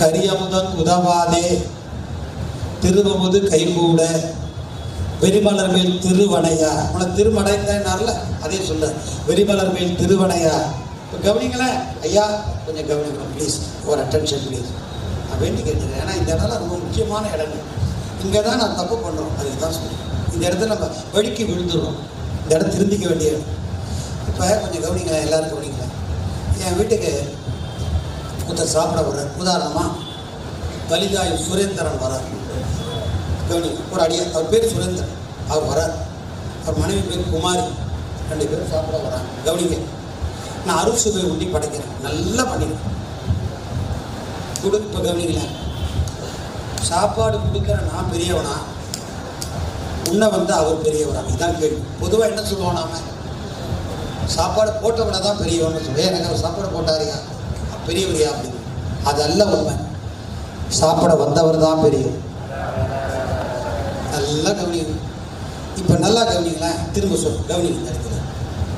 கரியமுதன் உதவாதே திருவமுது கைகூட வெறிமலர் மேல் திருவனையா. உனக்கு திருமடைந்தார்ல அதே சொல்ல வெறிமலர் மேல் திருவனையா. இப்போ கவனிங்களேன் ஐயா, கொஞ்சம் கவனிக்கணும் ப்ளீஸ், ஒரு அட்டென்ஷன் ப்ளீஸ். நான் வேண்டி கேட்டுக்கிறேன். ஏன்னா இந்த இடம்லாம் ரொம்ப முக்கியமான இடங்கள். இங்கே தான் நான் தப்பு பண்ணுறோம், அதுக்கு தான் சொல்லுவேன். இந்த இடத்துல நம்ம வழுக்கி விழுந்துடுறோம். இந்த இடம் திருந்திக்க வேண்டிய இடம். இப்போ கொஞ்சம் கவனிங்களேன், எல்லோரும் கவனிங்களேன். என் வீட்டுக்கு ஒருத்தர் சாப்பிட வர்றார். உதாரணமாக கலிதாய் சுரேந்திரன் வரார். கவனிங்க, ஒரு அடியார், அவர் பேர் சுரேந்திரன், அவர் வரார். அவர் மனைவி பேர் குமாரி, 2 பேரும் சாப்பிட வர்றாங்க. கவனிங்க, நான் அறுசுவை உண்டி படைக்கிறேன், நல்லா பண்ணிக்கிறேன் கொடு. இப்போ கவனிங்களேன், சாப்பாடு கொடுக்குற நான் பெரியவனா, உன்னை அவர் பெரியவனா? இதுதான் கேள்வி. பொதுவாக என்ன சொல்லுவோம், நாம சாப்பாடு போட்டவனை தான் பெரியவன்னு சொல்லுவேன். எனக்கு அவர் சாப்பாடு போட்டாரியா பெரியவரியா அப்படின்னு. அதல்ல உண்மை. சாப்பிட வந்தவர் தான் பெரியவர். நல்லா கவனிங்க. இப்போ நல்லா கவனிங்களேன், திரும்ப சொல்ல கவனிங்க.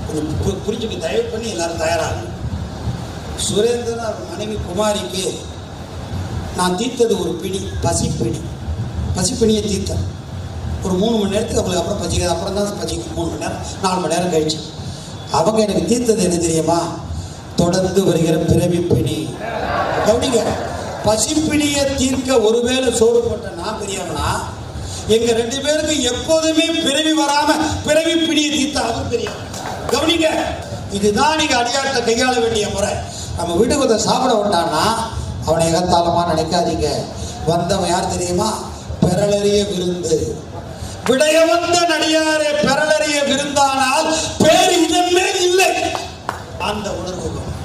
கொஞ்சம் புரிஞ்சுக்க தயவு பண்ணி எல்லாரும் தயாராகும். சுரேந்திரன் அவர் மனைவி குமாரிக்கு நான் தீர்த்தது ஒரு பிடி, பசிப்பிடி. பசிப்பிணியை தீர்த்தேன் ஒரு 3 மணி நேரத்துக்கு. அவங்களுக்கு அப்புறம் பசிக்காது, அப்புறம் தான் பசிக்கும். 3 மணி நேரம் 4 மணி நேரம் கழிச்சு அவங்க எனக்கு தீர்த்தது என்ன தெரியுமா? தொடர்ந்து வருகிற பிறவி பிணி. கவனிங்க, பசிப்பிணியை தீர்க்க ஒருவேளை சோறு போட்ட நான் பெரியவனா, எங்க 2 பேருக்கு எப்போதுமே பிறவி வராம பிறவி பிணியை தீர்த்த அவர் பெரியவன். கவனிங்க, இதுதான் நீங்க அடியாட்ட கையாள வேண்டிய முறை. நம்ம வீட்டுக்கு வந்து சாப்பிட விட்டான்னா அவனை எகத்தாளமா நினைக்காதீங்க. வந்தவன் யார் தெரியுமா? பெறலறிய விருந்து. விடைய வந்த நடிகாரே பெறலறிய விருந்தானால் பேர் இதன்மே இல்லை. அந்த உணர்வு